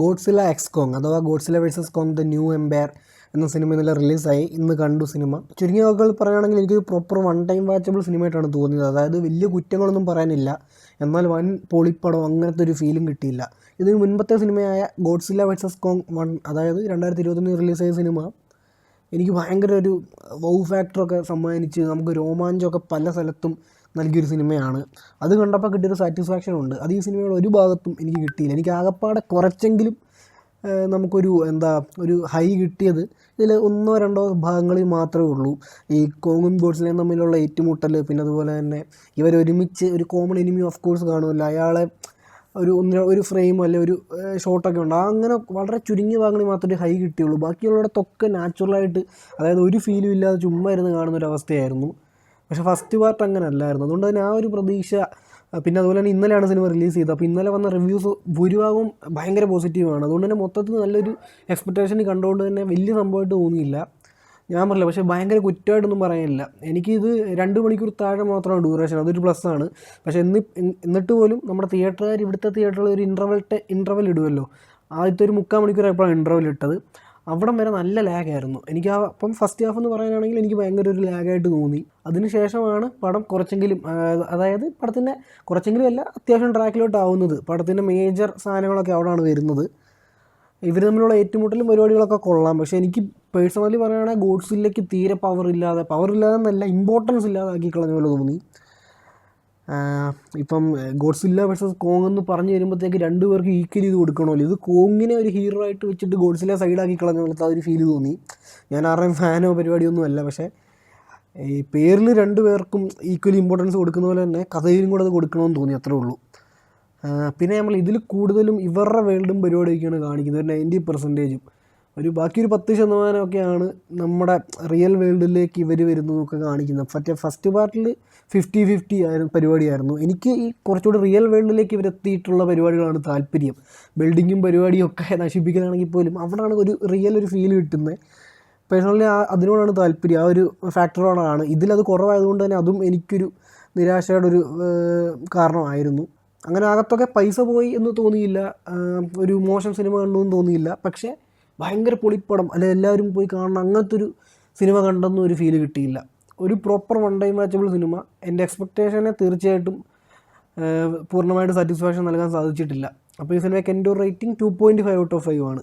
Godzilla x Kong അഥവാ Godzilla versus Kong the new empire എന്ന സിനിമ ഇന്നലെ റിലീസായി. ഇന്ന് കണ്ടു സിനിമ. ചുരുങ്ങിയ വാക്കുകൾ പറയുകയാണെങ്കിൽ എനിക്കൊരു പ്രോപ്പർ വൺ ടൈം വാച്ചബിൾ സിനിമയായിട്ടാണ് തോന്നിയത്. അതായത് വലിയ കുറ്റങ്ങളൊന്നും പറയാനില്ല, എന്നാൽ വൻ പൊളിപ്പടം അങ്ങനത്തെ ഒരു ഫീലും കിട്ടിയില്ല. ഇതിന് മുൻപത്തെ സിനിമയായ ഗോഡ്സില്ല വേഴ്സസ് കോങ് 1, അതായത് 2021 റിലീസായ സിനിമ, എനിക്ക് ഭയങ്കര ഒരു വൗ ഫാക്ടറൊക്കെ സമ്മാനിച്ച് നമുക്ക് രോമാഞ്ചമൊക്കെ പല സ്ഥലത്തും നൽകിയൊരു സിനിമയാണ്. അത് കണ്ടപ്പോൾ കിട്ടിയൊരു സാറ്റിസ്ഫാക്ഷൻ ഉണ്ട്. അത് ഈ സിനിമയുടെ ഒരു ഭാഗത്തും എനിക്ക് കിട്ടിയില്ല. എനിക്ക് ആകപ്പാടെ കുറച്ചെങ്കിലും നമുക്കൊരു ഒരു ഹൈ കിട്ടിയത് ഇതിൽ 1-2 ഭാഗങ്ങളിൽ മാത്രമേ ഉള്ളൂ. ഈ കോങ്ങും ഗോഡ്സിലയും തമ്മിലുള്ള ഏറ്റുമുട്ടൽ, പിന്നെ അതുപോലെ തന്നെ ഇവരൊരുമിച്ച് ഒരു കോമൺ എനിമി ഓഫ് കോഴ്സ് കാണുമല്ലോ, അയാളെ ഒരു ഫ്രെയിം അല്ലെ ഒരു ഷോട്ടൊക്കെ ഉണ്ട്. അങ്ങനെ വളരെ ചുരുങ്ങിയ ഭാഗങ്ങളിൽ മാത്രമേ ഹൈ കിട്ടിയുള്ളൂ. ബാക്കിയുള്ളിടത്തൊക്കെ നാച്ചുറലായിട്ട്, അതായത് ഒരു ഫീലും ഇല്ലാതെ ചുമ്മാ ഇരുന്ന് കാണുന്നൊരവസ്ഥയായിരുന്നു. പക്ഷേ ഫസ്റ്റ് പാർട്ട് അങ്ങനെ അല്ലായിരുന്നു. അതുകൊണ്ട് തന്നെ ആ ഒരു പ്രതീക്ഷ. പിന്നെ അതുപോലെ തന്നെ ഇന്നലെയാണ് സിനിമ റിലീസ് ചെയ്തത്. അപ്പോൾ ഇന്നലെ വന്ന റിവ്യൂസ് ഭൂരിഭാഗവും ഭയങ്കര പോസിറ്റീവാണ്. അതുകൊണ്ട് തന്നെ മൊത്തത്തിൽ നല്ലൊരു എക്സ്പെക്റ്റേഷൻ കണ്ടുകൊണ്ട് തന്നെ വലിയ സംഭവമായിട്ട് തോന്നിയില്ല. ഞാൻ പറഞ്ഞില്ല, പക്ഷേ ഭയങ്കര കുറ്റമായിട്ടൊന്നും പറയാനില്ല. എനിക്കിത് 2 മണിക്കൂർ താഴെ മാത്രമാണ് ഡ്യൂറേഷൻ, അതൊരു പ്ലസ്സാണ്. പക്ഷേ എന്നിട്ട് പോലും നമ്മുടെ തിയേറ്ററുകാർ, ഇവിടുത്തെ തിയേറ്ററിൽ ഒരു ഇൻ്റർവെൽ ഇടുമല്ലോ, ആദ്യത്തെ ഒരു 3/4 മണിക്കൂറായപ്പോഴാണ് ഇൻ്റർവെൽ ഇട്ടത്. അവിടം വരെ നല്ല ലാഗായിരുന്നു. എനിക്ക് അപ്പം ഫസ്റ്റ് ഹാഫ് എന്ന് പറയാനാണെങ്കിൽ എനിക്ക് ഭയങ്കര ഒരു ലാഗായിട്ട് തോന്നി. അതിനുശേഷമാണ് പടം കുറച്ചെങ്കിലും, അതായത് പടത്തിൻ്റെ കുറച്ചെങ്കിലും അല്ല, അത്യാവശ്യം ട്രാക്കിലോട്ട് ആവുന്നത്. പടത്തിൻ്റെ മേജർ സാധനങ്ങളൊക്കെ അവിടെയാണ് വരുന്നത്. ഇവർ തമ്മിലുള്ള ഏറ്റുമുട്ടലും പരിപാടികളൊക്കെ കൊള്ളാം. പക്ഷേ എനിക്ക് പേഴ്സണലി പറയുകയാണെങ്കിൽ ഗോഡ്സില്ലയ്ക്ക് തീരെ പവറില്ലാതെ എന്നല്ല, ഇമ്പോർട്ടൻസ് ഇല്ലാതെ ആക്കി കളഞ്ഞ പോലെ തോന്നി. ഇപ്പം ഗോഡ്സില്ല വേഴ്സസ് കോങ് എന്ന് പറഞ്ഞു വരുമ്പോഴത്തേക്ക് 2 പേർക്ക് ഈക്വലി ഇത് കൊടുക്കണമല്ലോ. ഇത് കോങ്ങിനെ ഒരു ഹീറോ ആയിട്ട് വെച്ചിട്ട് ഗോഡ്സില്ല സൈഡാക്കി കളഞ്ഞ പോലത്തെ ആ ഒരു ഫീൽ തോന്നി. ഞാൻ ആരുടെയും ഫാനോ പരിപാടിയൊന്നും അല്ല, പക്ഷേ ഈ പേരിൽ 2 പേർക്കും ഈക്വലി ഇമ്പോർട്ടൻസ് കൊടുക്കുന്ന പോലെ തന്നെ കഥയിലും കൂടെ അത് കൊടുക്കണമെന്ന് തോന്നി, അത്രേ ഉള്ളൂ. പിന്നെ നമ്മൾ ഇതിൽ കൂടുതലും ഇവരുടെ വേൾഡും പരിപാടിയൊക്കെയാണ് കാണിക്കുന്നത്. ഒരു 90% ബാക്കി ഒരു 10% നമ്മുടെ റിയൽ വേൾഡിലേക്ക് ഇവർ വരുന്നതൊക്കെ കാണിക്കുന്നത്. മറ്റേ ഫസ്റ്റ് പാർട്ടിൽ 50-50 പരിപാടിയായിരുന്നു. എനിക്ക് ഈ കുറച്ചുകൂടി റിയൽ വേൾഡിലേക്ക് ഇവരെത്തിയിട്ടുള്ള പരിപാടികളാണ് താല്പര്യം. ബിൽഡിങ്ങും പരിപാടിയും ഒക്കെ നശിപ്പിക്കലാണെങ്കിൽ പോലും അവിടെയാണ് ഒരു റിയൽ ഒരു ഫീൽ കിട്ടുന്നത്. പേഴ്സണലി അതിനോടാണ് താല്പര്യം, ആ ഒരു ഫാക്ടറോടാണ്. ഇതിലത് കുറവായതുകൊണ്ട് തന്നെ അതും എനിക്കൊരു നിരാശയുടെ ഒരു കാരണമായിരുന്നു. അങ്ങനെ അകത്തൊക്കെ പൈസ പോയി എന്ന് തോന്നിയില്ല, ഒരു മോശം സിനിമ കണ്ടെന്ന് തോന്നിയില്ല. പക്ഷേ ഭയങ്കര പൊളിപ്പടം, അല്ലെ എല്ലാവരും പോയി കാണണം അങ്ങനത്തെ ഒരു സിനിമ കണ്ടെന്നും ഒരു ഫീല് കിട്ടിയില്ല. ഒരു proper one time watchable cinema. എൻ്റെ എക്സ്പെക്റ്റേഷനെ തീർച്ചയായിട്ടും പൂർണ്ണമായിട്ട് സാറ്റിസ്ഫാക്ഷൻ നൽകാൻ സാധിച്ചിട്ടില്ല. അപ്പോൾ ഈ സിനിമയ്ക്ക് എൻ്റെ ഒരു റേറ്റിംഗ് 2.5 ഔട്ട് ഓഫ് 5 ആണ്.